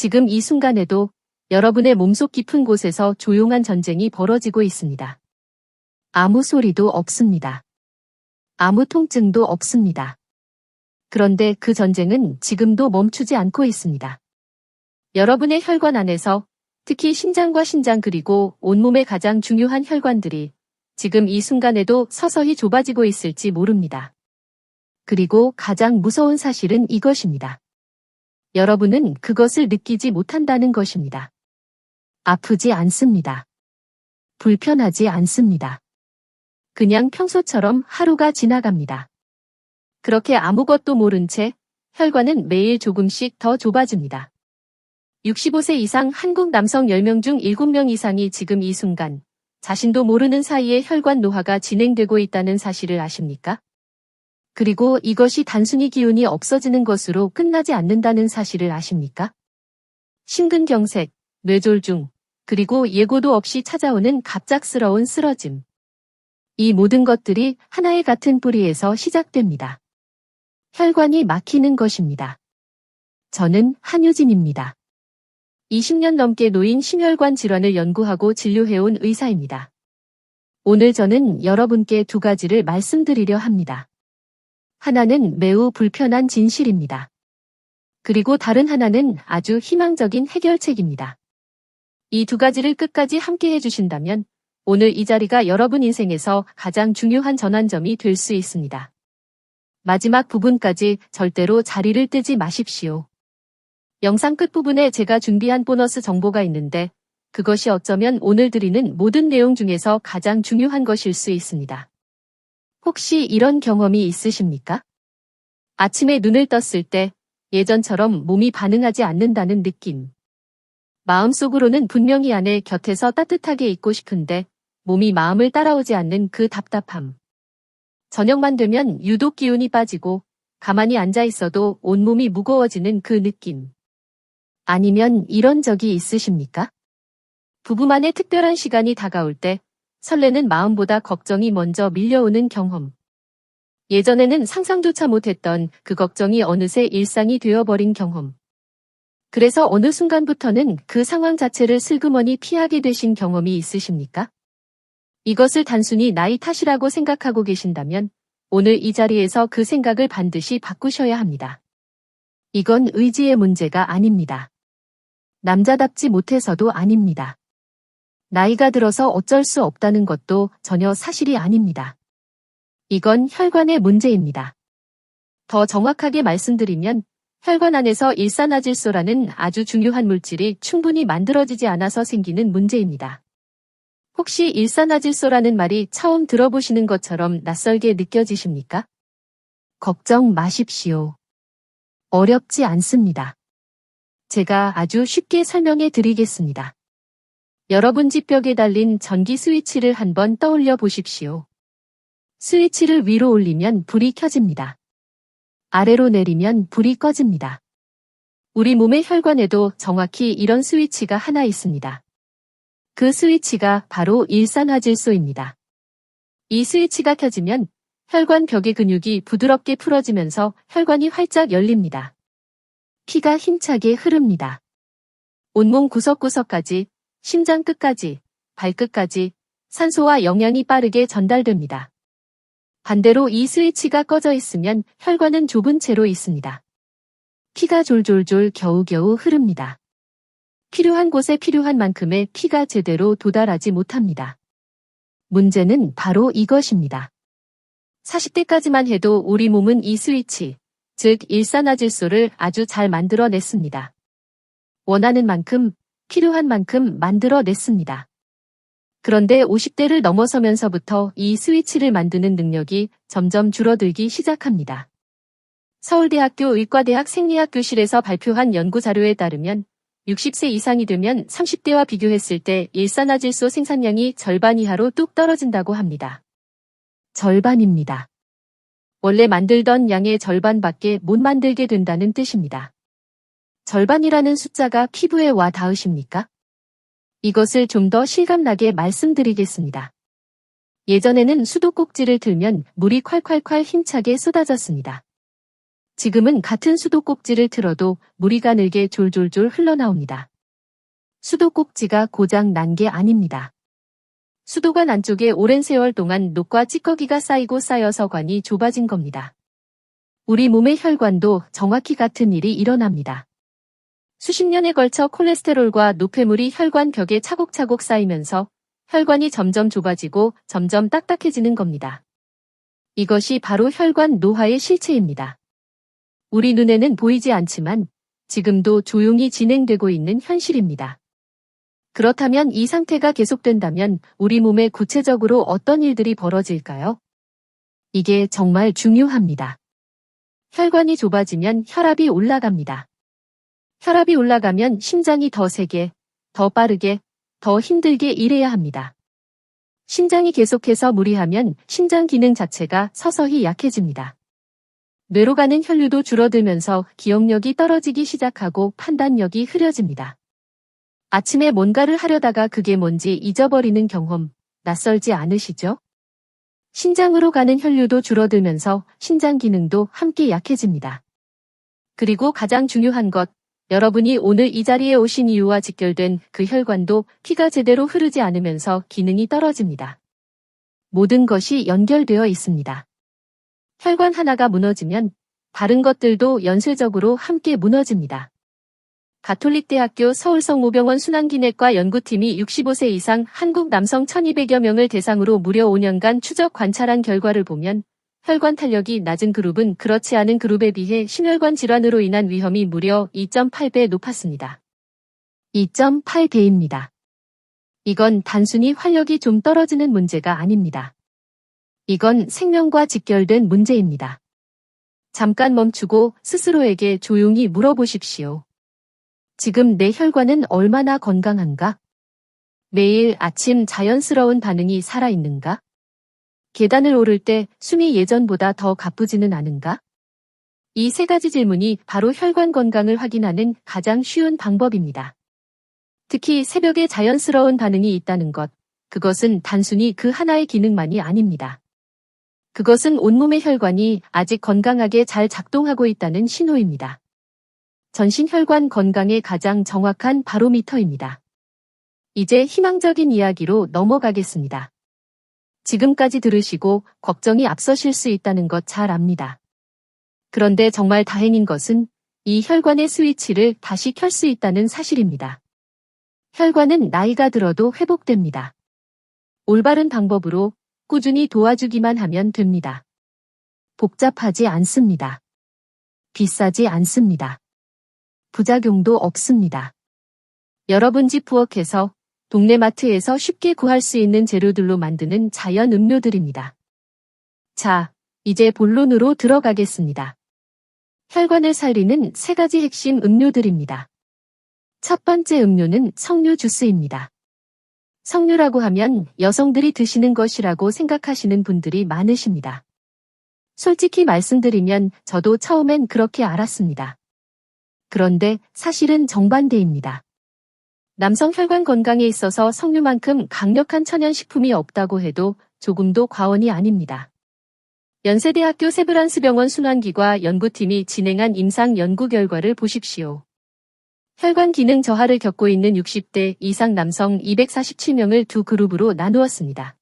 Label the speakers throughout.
Speaker 1: 지금 이 순간에도 여러분의 몸속 깊은 곳에서 조용한 전쟁이 벌어지고 있습니다. 아무 소리도 없습니다. 아무 통증도 없습니다. 그런데 그 전쟁은 지금도 멈추지 않고 있습니다. 여러분의 혈관 안에서 특히 심장과 신장 그리고 온몸의 가장 중요한 혈관들이 지금 이 순간에도 서서히 좁아지고 있을지 모릅니다. 그리고 가장 무서운 사실은 이것입니다. 여러분은 그것을 느끼지 못한다는 것입니다. 아프지 않습니다. 불편하지 않습니다. 그냥 평소처럼 하루가 지나갑니다. 그렇게 아무것도 모른 채 혈관은 매일 조금씩 더 좁아집니다. 65세 이상 한국 남성 10명 중 7명 이상이 지금 이 순간 자신도 모르는 사이에 혈관 노화가 진행되고 있다는 사실을 아십니까? 그리고 이것이 단순히 기운이 없어지는 것으로 끝나지 않는다는 사실을 아십니까? 심근경색, 뇌졸중, 그리고 예고도 없이 찾아오는 갑작스러운 쓰러짐. 이 모든 것들이 하나의 같은 뿌리에서 시작됩니다. 혈관이 막히는 것입니다. 저는 한유진입니다. 20년 넘게 노인 심혈관 질환을 연구하고 진료해온 의사입니다. 오늘 저는 여러분께 두 가지를 말씀드리려 합니다. 하나는 매우 불편한 진실입니다. 그리고 다른 하나는 아주 희망적인 해결책입니다. 이 두 가지를 끝까지 함께 해주신다면 오늘 이 자리가 여러분 인생에서 가장 중요한 전환점이 될 수 있습니다. 마지막 부분까지 절대로 자리를 뜨지 마십시오. 영상 끝부분에 제가 준비한 보너스 정보가 있는데 그것이 어쩌면 오늘 드리는 모든 내용 중에서 가장 중요한 것일 수 있습니다. 혹시 이런 경험이 있으십니까? 아침에 눈을 떴을 때 예전처럼 몸이 반응하지 않는다는 느낌. 마음속으로는 분명히 안에 곁에서 따뜻하게 있고 싶은데 몸이 마음을 따라오지 않는 그 답답함. 저녁만 되면 유독 기운이 빠지고 가만히 앉아 있어도 온몸이 무거워지는 그 느낌. 아니면 이런 적이 있으십니까? 부부만의 특별한 시간이 다가올 때 설레는 마음보다 걱정이 먼저 밀려오는 경험. 예전에는 상상조차 못했던 그 걱정이 어느새 일상이 되어버린 경험. 그래서 어느 순간부터는 그 상황 자체를 슬그머니 피하게 되신 경험이 있으십니까? 이것을 단순히 나이 탓이라고 생각하고 계신다면 오늘 이 자리에서 그 생각을 반드시 바꾸셔야 합니다. 이건 의지의 문제가 아닙니다. 남자답지 못해서도 아닙니다. 나이가 들어서 어쩔 수 없다는 것도 전혀 사실이 아닙니다. 이건 혈관의 문제입니다. 더 정확하게 말씀드리면 혈관 안에서 일산화질소라는 아주 중요한 물질이 충분히 만들어지지 않아서 생기는 문제입니다. 혹시 일산화질소라는 말이 처음 들어보시는 것처럼 낯설게 느껴지십니까? 걱정 마십시오. 어렵지 않습니다. 제가 아주 쉽게 설명해 드리겠습니다. 여러분 집 벽에 달린 전기 스위치를 한번 떠올려 보십시오. 스위치를 위로 올리면 불이 켜집니다. 아래로 내리면 불이 꺼집니다. 우리 몸의 혈관에도 정확히 이런 스위치가 하나 있습니다. 그 스위치가 바로 일산화질소입니다. 이 스위치가 켜지면 혈관 벽의 근육이 부드럽게 풀어지면서 혈관이 활짝 열립니다. 피가 힘차게 흐릅니다. 온몸 구석구석까지, 심장 끝까지, 발끝까지 산소와 영양이 빠르게 전달됩니다. 반대로 이 스위치가 꺼져 있으면 혈관은 좁은 채로 있습니다. 피가 졸졸졸 겨우겨우 흐릅니다. 필요한 곳에 필요한 만큼의 피가 제대로 도달하지 못합니다. 문제는 바로 이것입니다. 40대까지만 해도 우리 몸은 이 스위치, 즉 일산화질소를 아주 잘 만들어냈습니다. 원하는 만큼, 필요한 만큼 만들어냈습니다. 그런데 50대를 넘어서면서부터 이 스위치를 만드는 능력이 점점 줄어들기 시작합니다. 서울대학교 의과대학 생리학교실에서 발표한 연구자료에 따르면 60세 이상이 되면 30대와 비교했을 때 일산화질소 생산량이 절반 이하로 뚝 떨어진다고 합니다. 절반입니다. 원래 만들던 양의 절반밖에 못 만들게 된다는 뜻입니다. 절반이라는 숫자가 피부에 와 닿으십니까? 이것을 좀 더 실감나게 말씀드리겠습니다. 예전에는 수도꼭지를 틀면 물이 콸콸콸 힘차게 쏟아졌습니다. 지금은 같은 수도꼭지를 틀어도 물이 가늘게 졸졸졸 흘러나옵니다. 수도꼭지가 고장 난 게 아닙니다. 수도관 안쪽에 오랜 세월 동안 녹과 찌꺼기가 쌓이고 쌓여서 관이 좁아진 겁니다. 우리 몸의 혈관도 정확히 같은 일이 일어납니다. 수십 년에 걸쳐 콜레스테롤과 노폐물이 혈관 벽에 차곡차곡 쌓이면서 혈관이 점점 좁아지고 점점 딱딱해지는 겁니다. 이것이 바로 혈관 노화의 실체입니다. 우리 눈에는 보이지 않지만 지금도 조용히 진행되고 있는 현실입니다. 그렇다면 이 상태가 계속된다면 우리 몸에 구체적으로 어떤 일들이 벌어질까요? 이게 정말 중요합니다. 혈관이 좁아지면 혈압이 올라갑니다. 혈압이 올라가면 심장이 더 세게, 더 빠르게, 더 힘들게 일해야 합니다. 심장이 계속해서 무리하면 심장 기능 자체가 서서히 약해집니다. 뇌로 가는 혈류도 줄어들면서 기억력이 떨어지기 시작하고 판단력이 흐려집니다. 아침에 뭔가를 하려다가 그게 뭔지 잊어버리는 경험, 낯설지 않으시죠? 심장으로 가는 혈류도 줄어들면서 심장 기능도 함께 약해집니다. 그리고 가장 중요한 것, 여러분이 오늘 이 자리에 오신 이유와 직결된 그 혈관도 피가 제대로 흐르지 않으면서 기능이 떨어집니다. 모든 것이 연결되어 있습니다. 혈관 하나가 무너지면 다른 것들도 연쇄적으로 함께 무너집니다. 가톨릭대학교 서울성모병원 순환기내과 연구팀이 65세 이상 한국 남성 1200여 명을 대상으로 무려 5년간 추적 관찰한 결과를 보면 혈관 탄력이 낮은 그룹은 그렇지 않은 그룹에 비해 심혈관 질환으로 인한 위험이 무려 2.8배 높았습니다. 2.8배입니다. 이건 단순히 활력이 좀 떨어지는 문제가 아닙니다. 이건 생명과 직결된 문제입니다. 잠깐 멈추고 스스로에게 조용히 물어보십시오. 지금 내 혈관은 얼마나 건강한가? 매일 아침 자연스러운 반응이 살아있는가? 계단을 오를 때 숨이 예전보다 더 가쁘지는 않은가? 이 세 가지 질문이 바로 혈관 건강을 확인하는 가장 쉬운 방법입니다. 특히 새벽에 자연스러운 반응이 있다는 것, 그것은 단순히 그 하나의 기능만이 아닙니다. 그것은 온몸의 혈관이 아직 건강하게 잘 작동하고 있다는 신호입니다. 전신 혈관 건강의 가장 정확한 바로미터입니다. 이제 희망적인 이야기로 넘어가겠습니다. 지금까지 들으시고 걱정이 앞서실 수 있다는 것 잘 압니다. 그런데 정말 다행인 것은 이 혈관의 스위치를 다시 켤 수 있다는 사실입니다. 혈관은 나이가 들어도 회복됩니다. 올바른 방법으로 꾸준히 도와주기만 하면 됩니다. 복잡하지 않습니다. 비싸지 않습니다. 부작용도 없습니다. 여러분 집 부엌에서 동네 마트에서 쉽게 구할 수 있는 재료들로 만드는 자연 음료들입니다. 자, 이제 본론으로 들어가겠습니다. 혈관을 살리는 세 가지 핵심 음료들입니다. 첫 번째 음료는 석류 주스입니다. 석류라고 하면 여성들이 드시는 것이라고 생각하시는 분들이 많으십니다. 솔직히 말씀드리면 저도 처음엔 그렇게 알았습니다. 그런데 사실은 정반대입니다. 남성 혈관 건강에 있어서 석류만큼 강력한 천연식품이 없다고 해도 조금도 과언이 아닙니다. 연세대학교 세브란스병원 순환기과 연구팀이 진행한 임상 연구 결과를 보십시오. 혈관 기능 저하를 겪고 있는 60대 이상 남성 247명을 두 그룹으로 나누었습니다.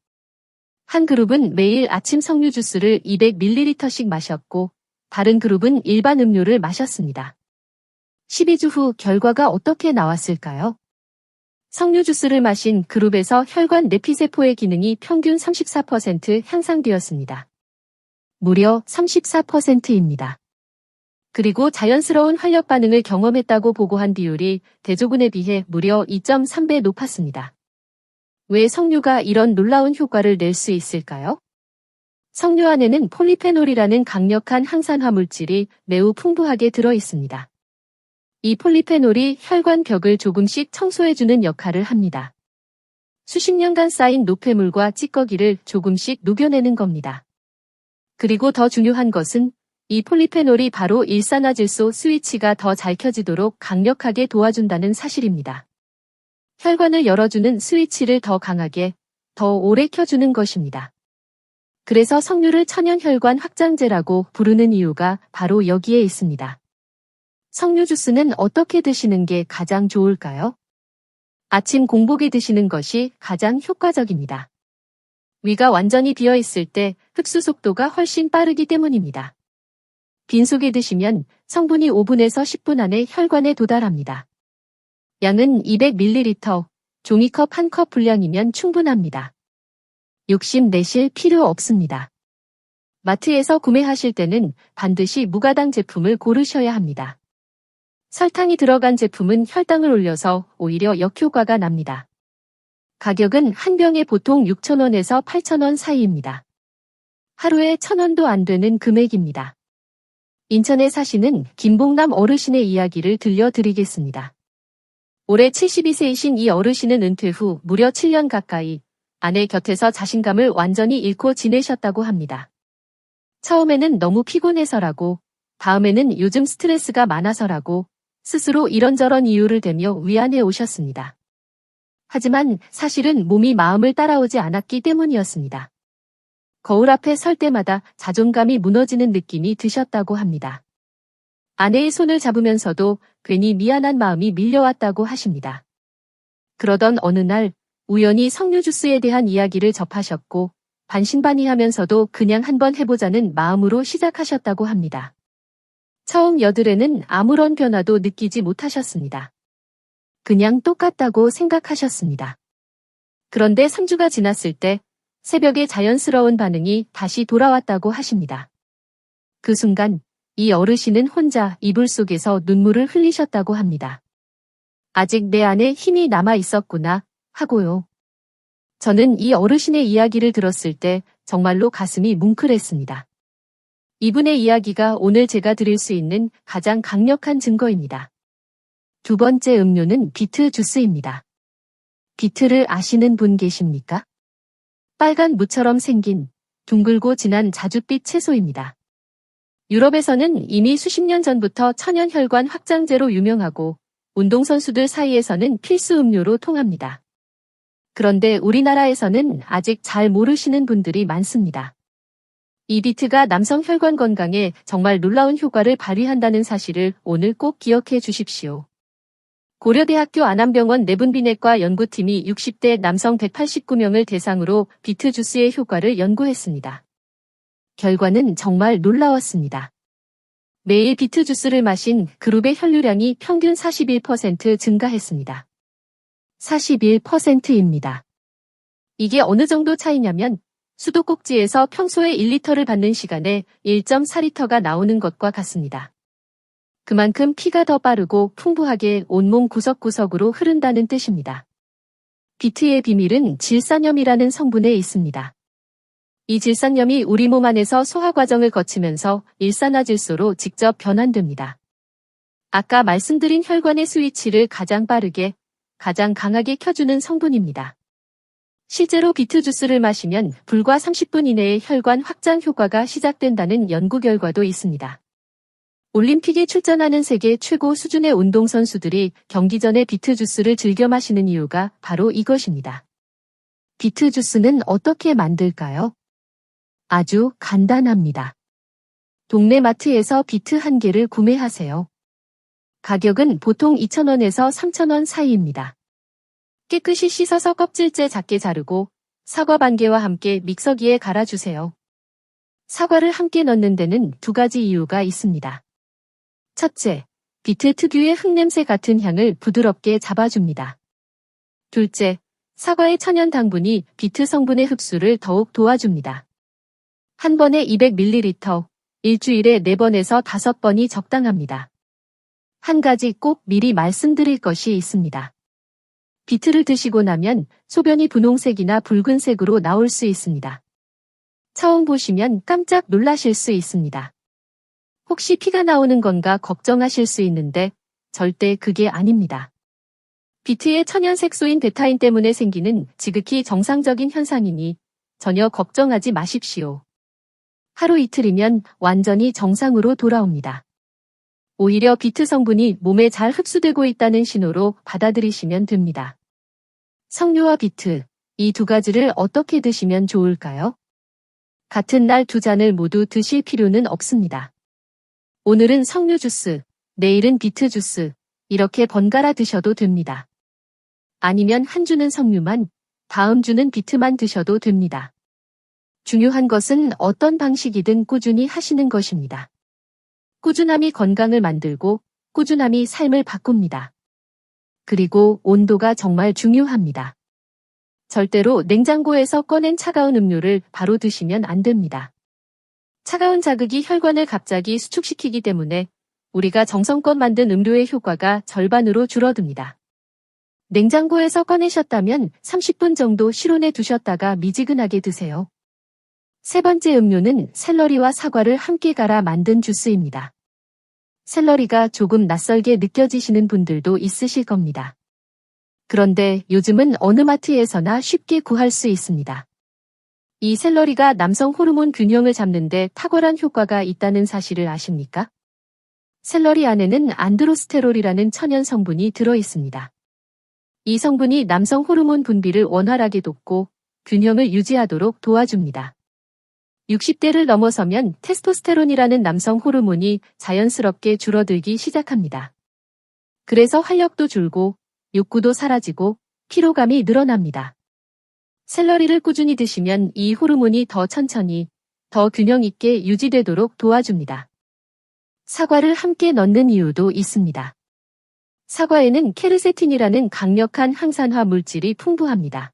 Speaker 1: 한 그룹은 매일 아침 석류 주스를 200ml씩 마셨고 다른 그룹은 일반 음료를 마셨습니다. 12주 후 결과가 어떻게 나왔을까요? 석류 주스를 마신 그룹에서 혈관 내피세포의 기능이 평균 34% 향상되었습니다. 무려 34%입니다. 그리고 자연스러운 활력 반응을 경험했다고 보고한 비율이 대조군에 비해 무려 2.3배 높았습니다. 왜 석류가 이런 놀라운 효과를 낼 수 있을까요? 석류 안에는 폴리페놀이라는 강력한 항산화 물질이 매우 풍부하게 들어 있습니다. 이 폴리페놀이 혈관 벽을 조금씩 청소해주는 역할을 합니다. 수십 년간 쌓인 노폐물과 찌꺼기를 조금씩 녹여내는 겁니다. 그리고 더 중요한 것은 이 폴리페놀이 바로 일산화질소 스위치가 더 잘 켜지도록 강력하게 도와준다는 사실입니다. 혈관을 열어주는 스위치를 더 강하게, 더 오래 켜주는 것입니다. 그래서 석류를 천연혈관 확장제라고 부르는 이유가 바로 여기에 있습니다. 석류 주스는 어떻게 드시는 게 가장 좋을까요? 아침 공복에 드시는 것이 가장 효과적입니다. 위가 완전히 비어 있을 때 흡수 속도가 훨씬 빠르기 때문입니다. 빈속에 드시면 성분이 5분에서 10분 안에 혈관에 도달합니다. 양은 200ml, 종이컵 1컵 분량이면 충분합니다. 욕심 내실 필요 없습니다. 마트에서 구매하실 때는 반드시 무가당 제품을 고르셔야 합니다. 설탕이 들어간 제품은 혈당을 올려서 오히려 역효과가 납니다. 가격은 한 병에 보통 6,000원에서 8,000원 사이입니다. 하루에 1,000원도 안 되는 금액입니다. 인천에 사시는 김봉남 어르신의 이야기를 들려드리겠습니다. 올해 72세이신 이 어르신은 은퇴 후 무려 7년 가까이 아내 곁에서 자신감을 완전히 잃고 지내셨다고 합니다. 처음에는 너무 피곤해서라고, 다음에는 요즘 스트레스가 많아서라고 스스로 이런저런 이유를 대며 위안해 오셨습니다. 하지만 사실은 몸이 마음을 따라오지 않았기 때문이었습니다. 거울 앞에 설 때마다 자존감이 무너지는 느낌이 드셨다고 합니다. 아내의 손을 잡으면서도 괜히 미안한 마음이 밀려왔다고 하십니다. 그러던 어느 날 우연히 석류 주스에 대한 이야기를 접하셨고 반신반의하면서도 그냥 한번 해보자는 마음으로 시작하셨다고 합니다. 처음 여드레는 아무런 변화도 느끼지 못하셨습니다. 그냥 똑같다고 생각하셨습니다. 그런데 3주가 지났을 때 새벽에 자연스러운 반응이 다시 돌아왔다고 하십니다. 그 순간 이 어르신은 혼자 이불 속에서 눈물을 흘리셨다고 합니다. 아직 내 안에 힘이 남아 있었구나 하고요. 저는 이 어르신의 이야기를 들었을 때 정말로 가슴이 뭉클했습니다. 이분의 이야기가 오늘 제가 드릴 수 있는 가장 강력한 증거입니다. 두 번째 음료는 비트 주스입니다. 비트를 아시는 분 계십니까? 빨간 무처럼 생긴 둥글고 진한 자줏빛 채소입니다. 유럽에서는 이미 수십 년 전부터 천연혈관 확장제로 유명하고 운동선수들 사이에서는 필수 음료로 통합니다. 그런데 우리나라에서는 아직 잘 모르시는 분들이 많습니다. 이 비트가 남성 혈관 건강에 정말 놀라운 효과를 발휘한다는 사실을 오늘 꼭 기억해 주십시오. 고려대학교 안암병원 내분비내과 연구팀이 60대 남성 189명을 대상으로 비트 주스의 효과를 연구했습니다. 결과는 정말 놀라웠습니다. 매일 비트 주스를 마신 그룹의 혈류량이 평균 41% 증가했습니다. 41%입니다. 이게 어느 정도 차이냐면 수도꼭지에서 평소에 1리터를 받는 시간에 1.4리터가 나오는 것과 같습니다. 그만큼 피가 더 빠르고 풍부하게 온몸 구석구석으로 흐른다는 뜻입니다. 비트의 비밀은 질산염이라는 성분에 있습니다. 이 질산염이 우리 몸 안에서 소화 과정을 거치면서 일산화질소로 직접 변환됩니다. 아까 말씀드린 혈관의 스위치를 가장 빠르게, 가장 강하게 켜주는 성분입니다. 실제로 비트 주스를 마시면 불과 30분 이내에 혈관 확장 효과가 시작된다는 연구 결과도 있습니다. 올림픽에 출전하는 세계 최고 수준의 운동선수들이 경기 전에 비트 주스를 즐겨 마시는 이유가 바로 이것입니다. 비트 주스는 어떻게 만들까요? 아주 간단합니다. 동네 마트에서 비트 1개를 구매하세요. 가격은 보통 2,000원에서 3,000원 사이입니다. 깨끗이 씻어서 껍질째 작게 자르고 사과 반개와 함께 믹서기에 갈아주세요. 사과를 함께 넣는 데는 두 가지 이유가 있습니다. 첫째, 비트 특유의 흙냄새 같은 향을 부드럽게 잡아줍니다. 둘째, 사과의 천연 당분이 비트 성분의 흡수를 더욱 도와줍니다. 한 번에 200ml, 일주일에 4번에서 5번이 적당합니다. 한 가지 꼭 미리 말씀드릴 것이 있습니다. 비트를 드시고 나면 소변이 분홍색이나 붉은색으로 나올 수 있습니다. 처음 보시면 깜짝 놀라실 수 있습니다. 혹시 피가 나오는 건가 걱정하실 수 있는데 절대 그게 아닙니다. 비트의 천연 색소인 베타인 때문에 생기는 지극히 정상적인 현상이니 전혀 걱정하지 마십시오. 하루 이틀이면 완전히 정상으로 돌아옵니다. 오히려 비트 성분이 몸에 잘 흡수되고 있다는 신호로 받아들이시면 됩니다. 석류와 비트, 이 두 가지를 어떻게 드시면 좋을까요? 같은 날 두 잔을 모두 드실 필요는 없습니다. 오늘은 석류 주스, 내일은 비트 주스, 이렇게 번갈아 드셔도 됩니다. 아니면 한 주는 석류만, 다음 주는 비트만 드셔도 됩니다. 중요한 것은 어떤 방식이든 꾸준히 하시는 것입니다. 꾸준함이 건강을 만들고 꾸준함이 삶을 바꿉니다. 그리고 온도가 정말 중요합니다. 절대로 냉장고에서 꺼낸 차가운 음료를 바로 드시면 안 됩니다. 차가운 자극이 혈관을 갑자기 수축시키기 때문에 우리가 정성껏 만든 음료의 효과가 절반으로 줄어듭니다. 냉장고에서 꺼내셨다면 30분 정도 실온에 두셨다가 미지근하게 드세요. 세 번째 음료는 샐러리와 사과를 함께 갈아 만든 주스입니다. 샐러리가 조금 낯설게 느껴지시는 분들도 있으실 겁니다. 그런데 요즘은 어느 마트에서나 쉽게 구할 수 있습니다. 이 샐러리가 남성 호르몬 균형을 잡는데 탁월한 효과가 있다는 사실을 아십니까? 샐러리 안에는 안드로스테롤이라는 천연 성분이 들어 있습니다. 이 성분이 남성 호르몬 분비를 원활하게 돕고 균형을 유지하도록 도와줍니다. 60대를 넘어서면 테스토스테론이라는 남성 호르몬이 자연스럽게 줄어들기 시작합니다. 그래서 활력도 줄고 욕구도 사라지고 피로감이 늘어납니다. 샐러리를 꾸준히 드시면 이 호르몬이 더 천천히, 더 균형 있게 유지되도록 도와줍니다. 사과를 함께 넣는 이유도 있습니다. 사과에는 케르세틴이라는 강력한 항산화 물질이 풍부합니다.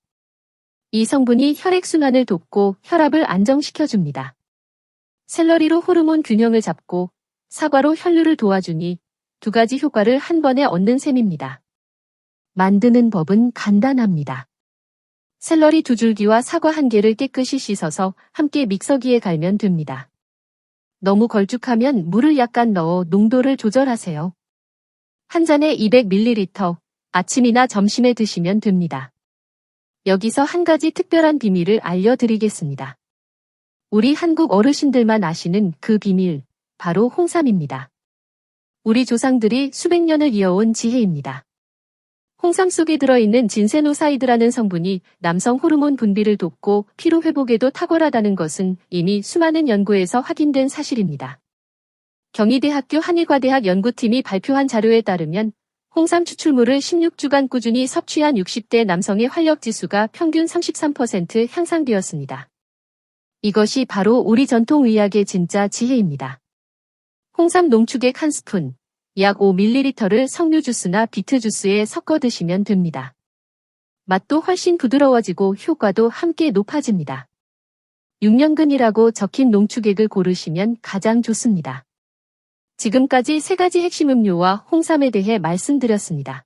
Speaker 1: 이 성분이 혈액순환을 돕고 혈압을 안정시켜줍니다. 샐러리로 호르몬 균형을 잡고 사과로 혈류를 도와주니 두 가지 효과를 한 번에 얻는 셈입니다. 만드는 법은 간단합니다. 샐러리 2줄기와 사과 1개를 깨끗이 씻어서 함께 믹서기에 갈면 됩니다. 너무 걸쭉하면 물을 약간 넣어 농도를 조절하세요. 한 잔에 200ml, 아침이나 점심에 드시면 됩니다. 여기서 한 가지 특별한 비밀을 알려드리겠습니다. 우리 한국 어르신들만 아시는 그 비밀, 바로 홍삼입니다. 우리 조상들이 수백 년을 이어온 지혜입니다. 홍삼 속에 들어있는 진세노사이드라는 성분이 남성 호르몬 분비를 돕고 피로 회복에도 탁월하다는 것은 이미 수많은 연구에서 확인된 사실입니다. 경희대학교 한의과대학 연구팀이 발표한 자료에 따르면 홍삼 추출물을 16주간 꾸준히 섭취한 60대 남성의 활력지수가 평균 33% 향상되었습니다. 이것이 바로 우리 전통의학의 진짜 지혜입니다. 홍삼 농축액 1스푼, 약 5ml를 석류 주스나 비트 주스에 섞어 드시면 됩니다. 맛도 훨씬 부드러워지고 효과도 함께 높아집니다. 6년근이라고 적힌 농축액을 고르시면 가장 좋습니다. 지금까지 3가지 핵심 음료와 홍삼에 대해 말씀드렸습니다.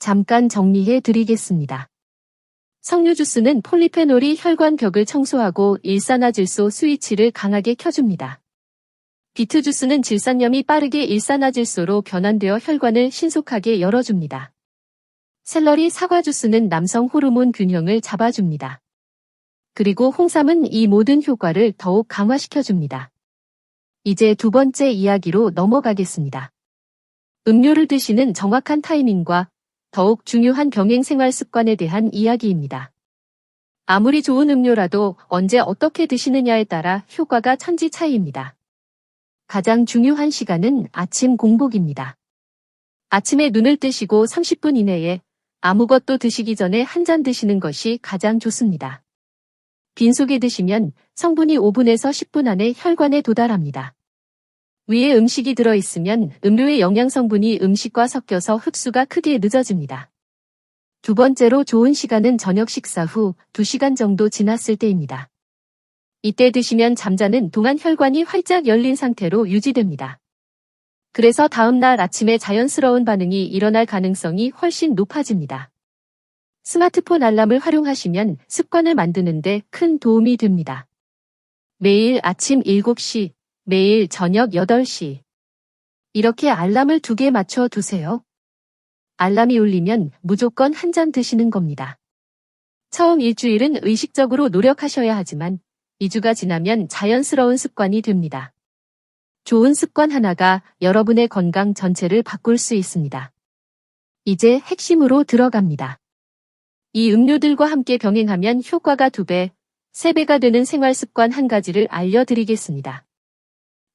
Speaker 1: 잠깐 정리해 드리겠습니다. 석류 주스는 폴리페놀이 혈관 벽을 청소하고 일산화질소 스위치를 강하게 켜줍니다. 비트 주스는 질산염이 빠르게 일산화질소로 변환되어 혈관을 신속하게 열어줍니다. 샐러리 사과 주스는 남성 호르몬 균형을 잡아줍니다. 그리고 홍삼은 이 모든 효과를 더욱 강화시켜줍니다. 이제 두 번째 이야기로 넘어가겠습니다. 음료를 드시는 정확한 타이밍과 더욱 중요한 병행 생활 습관에 대한 이야기입니다. 아무리 좋은 음료라도 언제 어떻게 드시느냐에 따라 효과가 천지 차이입니다. 가장 중요한 시간은 아침 공복입니다. 아침에 눈을 뜨시고 30분 이내에 아무것도 드시기 전에 한 잔 드시는 것이 가장 좋습니다. 빈속에 드시면 성분이 5분에서 10분 안에 혈관에 도달합니다. 위에 음식이 들어있으면 음료의 영양성분이 음식과 섞여서 흡수가 크게 늦어집니다. 두 번째로 좋은 시간은 저녁 식사 후 2시간 정도 지났을 때입니다. 이때 드시면 잠자는 동안 혈관이 활짝 열린 상태로 유지됩니다. 그래서 다음날 아침에 자연스러운 반응이 일어날 가능성이 훨씬 높아집니다. 스마트폰 알람을 활용하시면 습관을 만드는데 큰 도움이 됩니다. 매일 아침 7시, 매일 저녁 8시. 이렇게 알람을 2개 맞춰 두세요. 알람이 울리면 무조건 한 잔 드시는 겁니다. 처음 일주일은 의식적으로 노력하셔야 하지만 2주가 지나면 자연스러운 습관이 됩니다. 좋은 습관 하나가 여러분의 건강 전체를 바꿀 수 있습니다. 이제 핵심으로 들어갑니다. 이 음료들과 함께 병행하면 효과가 2배, 3배가 되는 생활습관 한 가지를 알려드리겠습니다.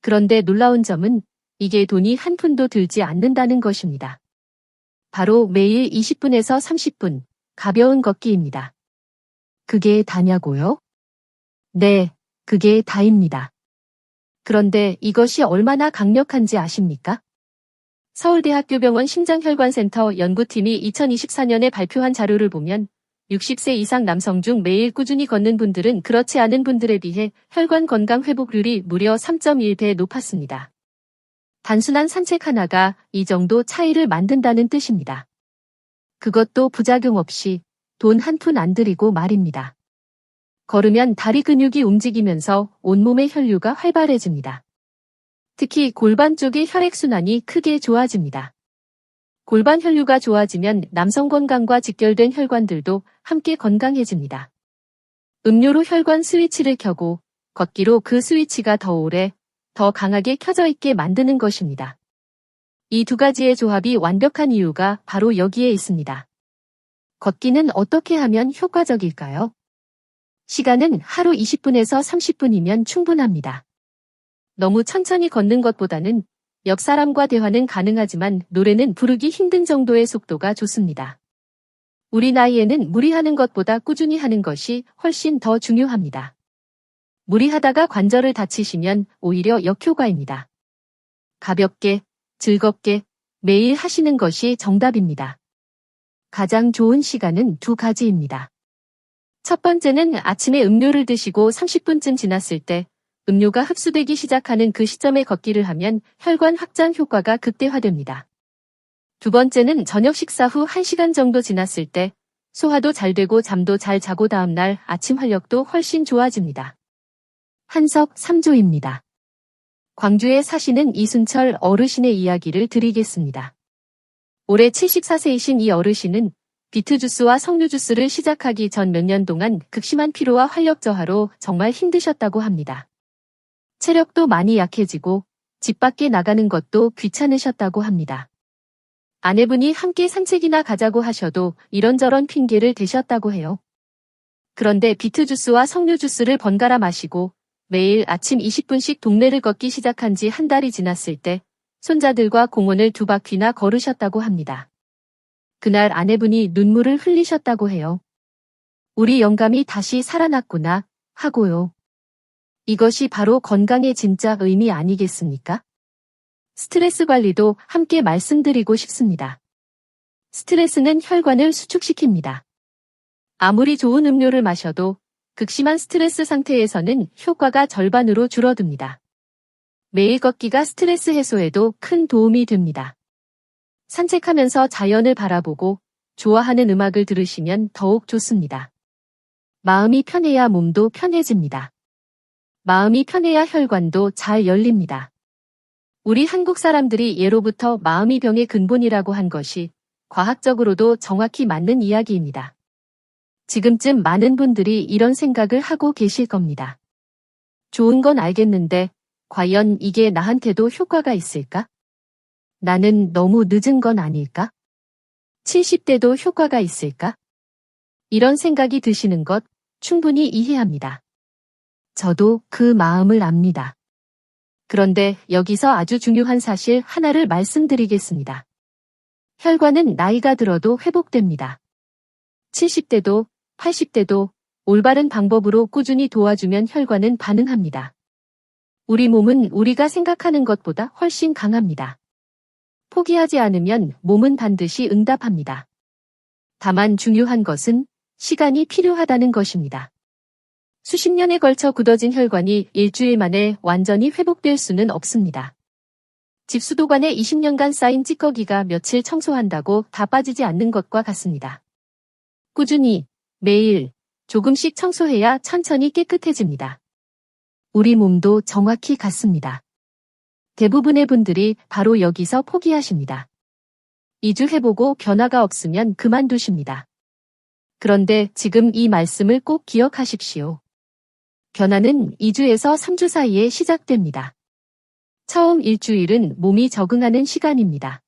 Speaker 1: 그런데 놀라운 점은 이게 돈이 한 푼도 들지 않는다는 것입니다. 바로 매일 20분에서 30분 가벼운 걷기입니다. 그게 다냐고요? 네, 그게 다입니다. 그런데 이것이 얼마나 강력한지 아십니까? 서울대학교 병원 심장혈관센터 연구팀이 2024년에 발표한 자료를 보면 60세 이상 남성 중 매일 꾸준히 걷는 분들은 그렇지 않은 분들에 비해 혈관 건강 회복률이 무려 3.1배 높았습니다. 단순한 산책 하나가 이 정도 차이를 만든다는 뜻입니다. 그것도 부작용 없이 돈 한 푼 안 들이고 말입니다. 걸으면 다리 근육이 움직이면서 온몸의 혈류가 활발해집니다. 특히 골반 쪽의 혈액순환이 크게 좋아집니다. 골반 혈류가 좋아지면 남성 건강과 직결된 혈관들도 함께 건강해집니다. 음료로 혈관 스위치를 켜고 걷기로 그 스위치가 더 오래, 더 강하게 켜져 있게 만드는 것입니다. 이 두 가지의 조합이 완벽한 이유가 바로 여기에 있습니다. 걷기는 어떻게 하면 효과적일까요? 시간은 하루 20분에서 30분이면 충분합니다. 너무 천천히 걷는 것보다는 옆 사람과 대화는 가능하지만 노래는 부르기 힘든 정도의 속도가 좋습니다. 우리 나이에는 무리하는 것보다 꾸준히 하는 것이 훨씬 더 중요합니다. 무리하다가 관절을 다치시면 오히려 역효과입니다. 가볍게, 즐겁게 매일 하시는 것이 정답입니다. 가장 좋은 시간은 두 가지입니다. 첫 번째는 아침에 음료를 드시고 30분쯤 지났을 때 음료가 흡수되기 시작하는 그 시점에 걷기를 하면 혈관 확장 효과가 극대화됩니다. 두 번째는 저녁 식사 후 1시간 정도 지났을 때 소화도 잘 되고 잠도 잘 자고 다음날 아침 활력도 훨씬 좋아집니다. 한석 3조입니다. 광주에 사시는 이순철 어르신의 이야기를 드리겠습니다. 올해 74세이신 이 어르신은 비트주스와 석류주스를 시작하기 전 몇 년 동안 극심한 피로와 활력 저하로 정말 힘드셨다고 합니다. 체력도 많이 약해지고 집 밖에 나가는 것도 귀찮으셨다고 합니다. 아내분이 함께 산책이나 가자고 하셔도 이런저런 핑계를 대셨다고 해요. 그런데 비트주스와 석류주스를 번갈아 마시고 매일 아침 20분씩 동네를 걷기 시작한 지 한 달이 지났을 때 손자들과 공원을 2바퀴나 걸으셨다고 합니다. 그날 아내분이 눈물을 흘리셨다고 해요. 우리 영감이 다시 살아났구나 하고요. 이것이 바로 건강의 진짜 의미 아니겠습니까? 스트레스 관리도 함께 말씀드리고 싶습니다. 스트레스는 혈관을 수축시킵니다. 아무리 좋은 음료를 마셔도 극심한 스트레스 상태에서는 효과가 절반으로 줄어듭니다. 매일 걷기가 스트레스 해소에도 큰 도움이 됩니다. 산책하면서 자연을 바라보고 좋아하는 음악을 들으시면 더욱 좋습니다. 마음이 편해야 몸도 편해집니다. 마음이 편해야 혈관도 잘 열립니다. 우리 한국 사람들이 예로부터 마음이 병의 근본이라고 한 것이 과학적으로도 정확히 맞는 이야기입니다. 지금쯤 많은 분들이 이런 생각을 하고 계실 겁니다. 좋은 건 알겠는데 과연 이게 나한테도 효과가 있을까? 나는 너무 늦은 건 아닐까? 70대도 효과가 있을까? 이런 생각이 드시는 것 충분히 이해합니다. 저도 그 마음을 압니다. 그런데 여기서 아주 중요한 사실 하나를 말씀드리겠습니다. 혈관은 나이가 들어도 회복됩니다. 70대도 80대도 올바른 방법으로 꾸준히 도와주면 혈관은 반응합니다. 우리 몸은 우리가 생각하는 것보다 훨씬 강합니다. 포기하지 않으면 몸은 반드시 응답합니다. 다만 중요한 것은 시간이 필요하다는 것입니다. 수십 년에 걸쳐 굳어진 혈관이 일주일 만에 완전히 회복될 수는 없습니다. 집수도관에 20년간 쌓인 찌꺼기가 며칠 청소한다고 다 빠지지 않는 것과 같습니다. 꾸준히, 매일, 조금씩 청소해야 천천히 깨끗해집니다. 우리 몸도 정확히 같습니다. 대부분의 분들이 바로 여기서 포기하십니다. 2주 해보고 변화가 없으면 그만두십니다. 그런데 지금 이 말씀을 꼭 기억하십시오. 변화는 2주에서 3주 사이에 시작됩니다. 처음 일주일은 몸이 적응하는 시간입니다.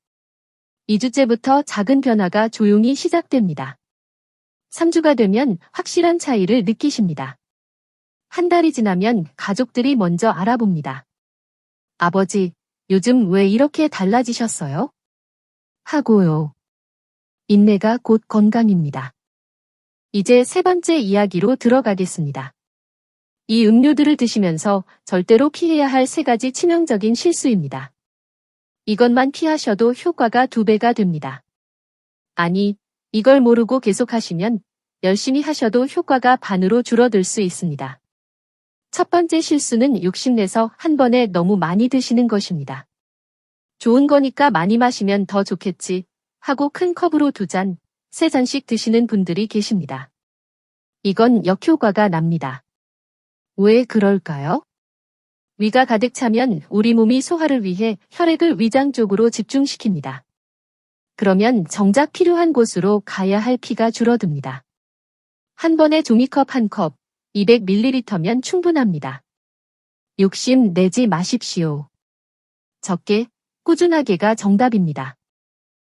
Speaker 1: 2주째부터 작은 변화가 조용히 시작됩니다. 3주가 되면 확실한 차이를 느끼십니다. 한 달이 지나면 가족들이 먼저 알아봅니다. 아버지, 요즘 왜 이렇게 달라지셨어요? 하고요. 인내가 곧 건강입니다. 이제 세 번째 이야기로 들어가겠습니다. 이 음료들을 드시면서 절대로 피해야 할 세 가지 치명적인 실수입니다. 이것만 피하셔도 효과가 2배가 됩니다. 아니, 이걸 모르고 계속하시면 열심히 하셔도 효과가 반으로 줄어들 수 있습니다. 첫 번째 실수는 욕심내서 한 번에 너무 많이 드시는 것입니다. 좋은 거니까 많이 마시면 더 좋겠지 하고 큰 컵으로 2잔, 3잔씩 드시는 분들이 계십니다. 이건 역효과가 납니다. 왜 그럴까요? 위가 가득 차면 우리 몸이 소화를 위해 혈액을 위장 쪽으로 집중시킵니다. 그러면 정작 필요한 곳으로 가야 할 피가 줄어듭니다. 한 번에 종이컵 1컵, 200ml면 충분합니다. 욕심 내지 마십시오. 적게, 꾸준하게가 정답입니다.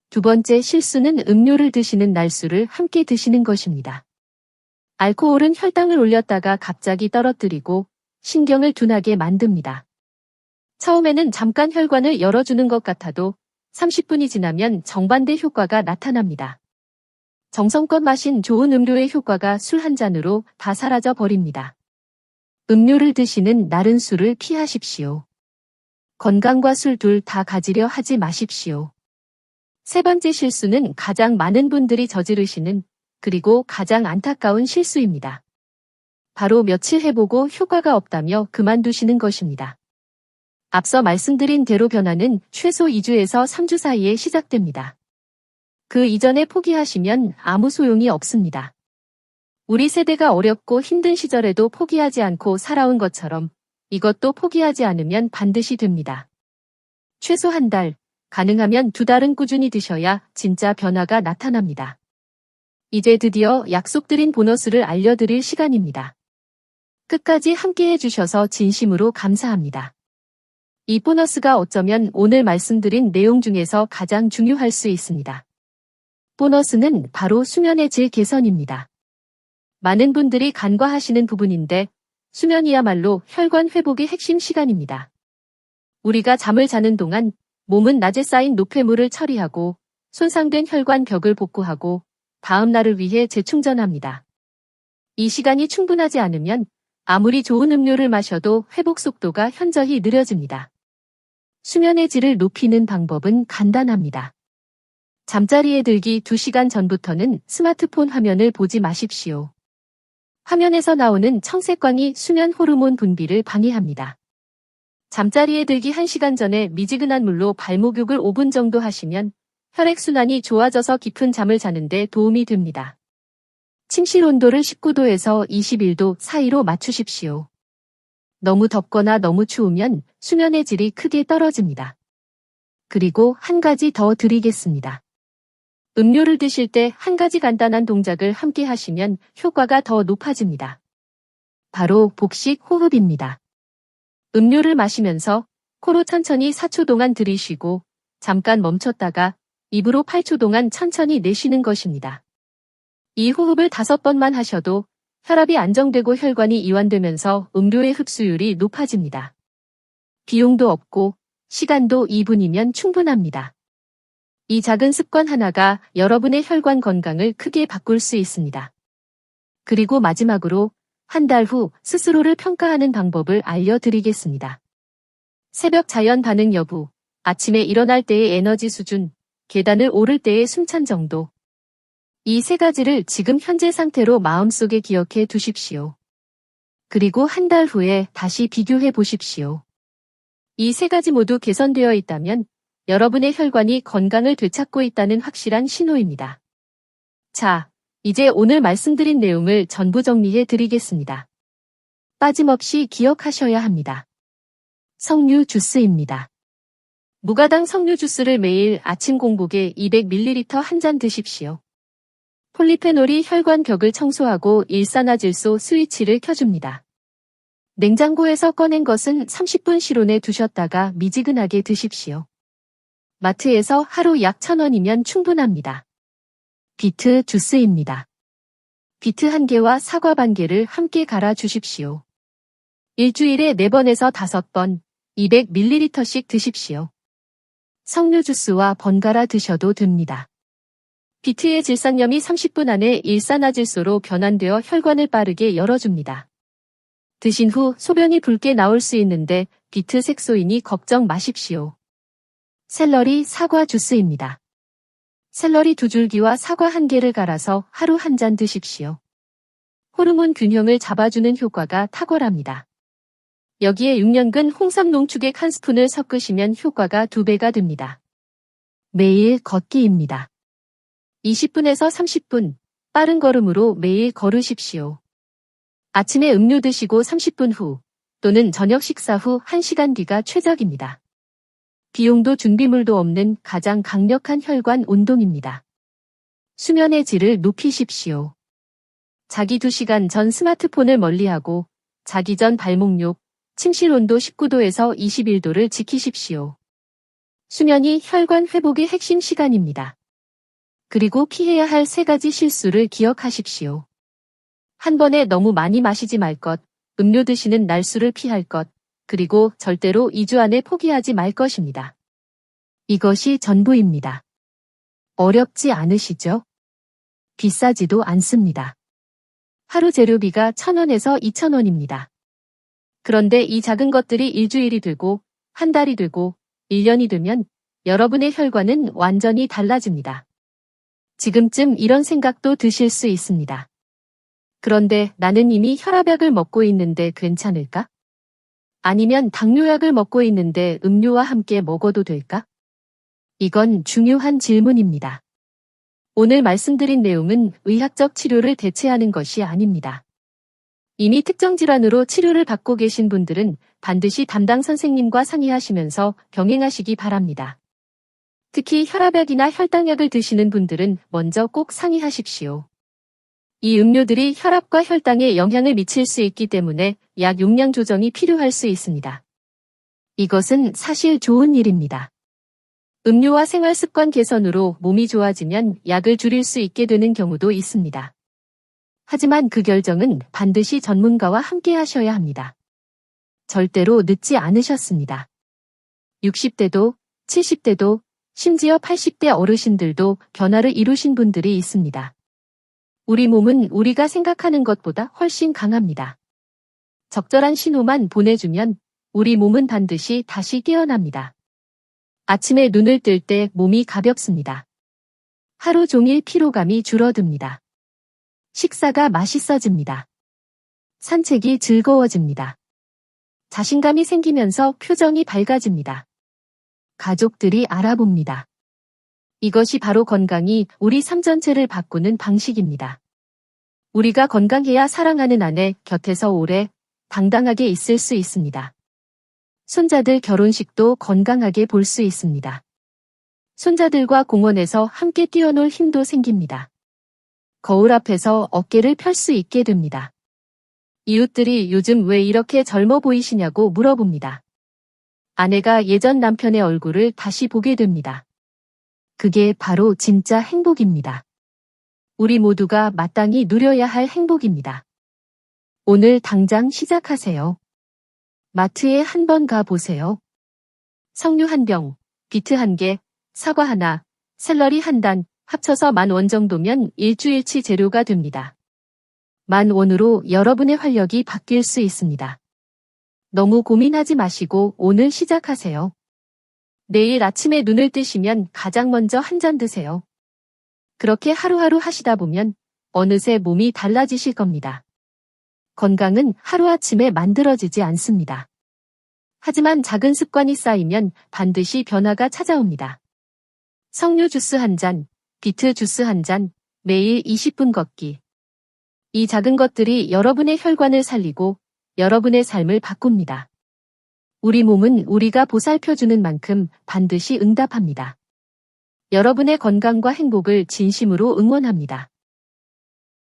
Speaker 1: 두 번째 실수는 음료를 드시는 날수를 함께 드시는 것입니다. 알코올은 혈당을 올렸다가 갑자기 떨어뜨리고 신경을 둔하게 만듭니다. 처음에는 잠깐 혈관을 열어주는 것 같아도 30분이 지나면 정반대 효과가 나타납니다. 정성껏 마신 좋은 음료의 효과가 술 한 잔으로 다 사라져 버립니다. 음료를 드시는 날은 술을 피하십시오. 건강과 술 둘 다 가지려 하지 마십시오. 세 번째 실수는 가장 많은 분들이 저지르시는 그리고 가장 안타까운 실수입니다. 바로 며칠 해보고 효과가 없다며 그만두시는 것입니다. 앞서 말씀드린 대로 변화는 최소 2주에서 3주 사이에 시작됩니다. 그 이전에 포기하시면 아무 소용이 없습니다. 우리 세대가 어렵고 힘든 시절에도 포기하지 않고 살아온 것처럼 이것도 포기하지 않으면 반드시 됩니다. 최소 한 달, 가능하면 2달은 꾸준히 드셔야 진짜 변화가 나타납니다. 이제 드디어 약속드린 보너스를 알려드릴 시간입니다. 끝까지 함께 해주셔서 진심으로 감사합니다. 이 보너스가 어쩌면 오늘 말씀드린 내용 중에서 가장 중요할 수 있습니다. 보너스는 바로 수면의 질 개선입니다. 많은 분들이 간과하시는 부분인데 수면이야말로 혈관 회복의 핵심 시간입니다. 우리가 잠을 자는 동안 몸은 낮에 쌓인 노폐물을 처리하고 손상된 혈관 벽을 복구하고 다음 날을 위해 재충전합니다. 이 시간이 충분하지 않으면 아무리 좋은 음료를 마셔도 회복 속도가 현저히 느려집니다. 수면의 질을 높이는 방법은 간단합니다. 잠자리에 들기 2시간 전부터는 스마트폰 화면을 보지 마십시오. 화면에서 나오는 청색광이 수면 호르몬 분비를 방해합니다. 잠자리에 들기 1시간 전에 미지근한 물로 발 목욕을 5분 정도 하시면 혈액순환이 좋아져서 깊은 잠을 자는데 도움이 됩니다. 침실 온도를 19도에서 21도 사이로 맞추십시오. 너무 덥거나 너무 추우면 수면의 질이 크게 떨어집니다. 그리고 한 가지 더 드리겠습니다. 음료를 드실 때 한 가지 간단한 동작을 함께 하시면 효과가 더 높아집니다. 바로 복식 호흡입니다. 음료를 마시면서 코로 천천히 4초 동안 들이쉬고 잠깐 멈췄다가 입으로 8초 동안 천천히 내쉬는 것입니다. 이 호흡을 5번만 하셔도 혈압이 안정되고 혈관이 이완되면서 음료의 흡수율이 높아집니다. 비용도 없고 시간도 2분이면 충분합니다. 이 작은 습관 하나가 여러분의 혈관 건강을 크게 바꿀 수 있습니다. 그리고 마지막으로 한 달 후 스스로를 평가하는 방법을 알려드리겠습니다. 새벽 자연 반응 여부, 아침에 일어날 때의 에너지 수준, 계단을 오를 때의 숨찬 정도. 이 3가지를 지금 현재 상태로 마음속에 기억해 두십시오. 그리고 한 달 후에 다시 비교해 보십시오. 이 3가지 모두 개선되어 있다면 여러분의 혈관이 건강을 되찾고 있다는 확실한 신호입니다. 자, 이제 오늘 말씀드린 내용을 전부 정리해 드리겠습니다. 빠짐없이 기억하셔야 합니다. 석류 주스입니다. 무가당 석류 주스를 매일 아침 공복에 200ml 한 잔 드십시오. 폴리페놀이 혈관 벽을 청소하고 일산화질소 스위치를 켜줍니다. 냉장고에서 꺼낸 것은 30분 실온에 두셨다가 미지근하게 드십시오. 마트에서 하루 약 1,000원이면 충분합니다. 비트 주스입니다. 비트 1개와 사과 반 개를 함께 갈아 주십시오. 일주일에 4번에서 5번, 200ml씩 드십시오. 석류 주스와 번갈아 드셔도 됩니다. 비트의 질산염이 30분 안에 일산화질소로 변환되어 혈관을 빠르게 열어줍니다. 드신 후 소변이 붉게 나올 수 있는데 비트 색소이니 걱정 마십시오. 샐러리 사과 주스입니다. 샐러리 2줄기와 사과 1개를 갈아서 하루 1잔 드십시오. 호르몬 균형을 잡아주는 효과가 탁월합니다. 여기에 6년근 홍삼 농축액 1스푼을 섞으시면 효과가 2배가 됩니다. 매일 걷기입니다. 20분에서 30분 빠른 걸음으로 매일 걸으십시오. 아침에 음료 드시고 30분 후 또는 저녁 식사 후 1시간 뒤가 최적입니다. 비용도 준비물도 없는 가장 강력한 혈관 운동입니다. 수면의 질을 높이십시오. 자기 2시간 전 스마트폰을 멀리하고 자기 전 발목욕, 침실 온도 19도에서 21도를 지키십시오. 수면이 혈관 회복의 핵심 시간입니다. 그리고 피해야 할 3가지 실수를 기억하십시오. 한 번에 너무 많이 마시지 말 것, 음료 드시는 날수를 피할 것, 그리고 절대로 2주 안에 포기하지 말 것입니다. 이것이 전부입니다. 어렵지 않으시죠? 비싸지도 않습니다. 하루 재료비가 1,000원에서 2,000원입니다. 그런데 이 작은 것들이 일주일이 되고, 한 달이 되고, 1년이 되면 여러분의 혈관은 완전히 달라집니다. 지금쯤 이런 생각도 드실 수 있습니다. 그런데 나는 이미 혈압약을 먹고 있는데 괜찮을까? 아니면 당뇨약을 먹고 있는데 음료와 함께 먹어도 될까? 이건 중요한 질문입니다. 오늘 말씀드린 내용은 의학적 치료를 대체하는 것이 아닙니다. 이미 특정 질환으로 치료를 받고 계신 분들은 반드시 담당 선생님과 상의하시면서 병행하시기 바랍니다. 특히 혈압약이나 혈당약을 드시는 분들은 먼저 꼭 상의하십시오. 이 음료들이 혈압과 혈당에 영향을 미칠 수 있기 때문에 약 용량 조정이 필요할 수 있습니다. 이것은 사실 좋은 일입니다. 음료와 생활습관 개선으로 몸이 좋아지면 약을 줄일 수 있게 되는 경우도 있습니다. 하지만 그 결정은 반드시 전문가와 함께 하셔야 합니다. 절대로 늦지 않으셨습니다. 60대도, 70대도, 심지어 80대 어르신들도 변화를 이루신 분들이 있습니다. 우리 몸은 우리가 생각하는 것보다 훨씬 강합니다. 적절한 신호만 보내주면 우리 몸은 반드시 다시 깨어납니다. 아침에 눈을 뜰 때 몸이 가볍습니다. 하루 종일 피로감이 줄어듭니다. 식사가 맛있어집니다. 산책이 즐거워집니다. 자신감이 생기면서 표정이 밝아집니다. 가족들이 알아봅니다. 이것이 바로 건강이 우리 삶 전체를 바꾸는 방식입니다. 우리가 건강해야 사랑하는 아내 곁에서 오래 당당하게 있을 수 있습니다. 손자들 결혼식도 건강하게 볼 수 있습니다. 손자들과 공원에서 함께 뛰어놀 힘도 생깁니다. 거울 앞에서 어깨를 펼 수 있게 됩니다. 이웃들이 요즘 왜 이렇게 젊어 보이시냐고 물어봅니다. 아내가 예전 남편의 얼굴을 다시 보게 됩니다. 그게 바로 진짜 행복입니다. 우리 모두가 마땅히 누려야 할 행복입니다. 오늘 당장 시작하세요. 마트에 한번 가보세요. 석류 1병, 비트 1개, 사과 1, 샐러리 1단, 합쳐서 10,000원 정도면 일주일치 재료가 됩니다. 10,000원으로 여러분의 활력이 바뀔 수 있습니다. 너무 고민하지 마시고 오늘 시작하세요. 내일 아침에 눈을 뜨시면 가장 먼저 1잔 드세요. 그렇게 하루하루 하시다 보면 어느새 몸이 달라지실 겁니다. 건강은 하루아침에 만들어지지 않습니다. 하지만 작은 습관이 쌓이면 반드시 변화가 찾아옵니다. 석류 주스 1잔, 비트 주스 1잔, 매일 20분 걷기. 이 작은 것들이 여러분의 혈관을 살리고 여러분의 삶을 바꿉니다. 우리 몸은 우리가 보살펴주는 만큼 반드시 응답합니다. 여러분의 건강과 행복을 진심으로 응원합니다.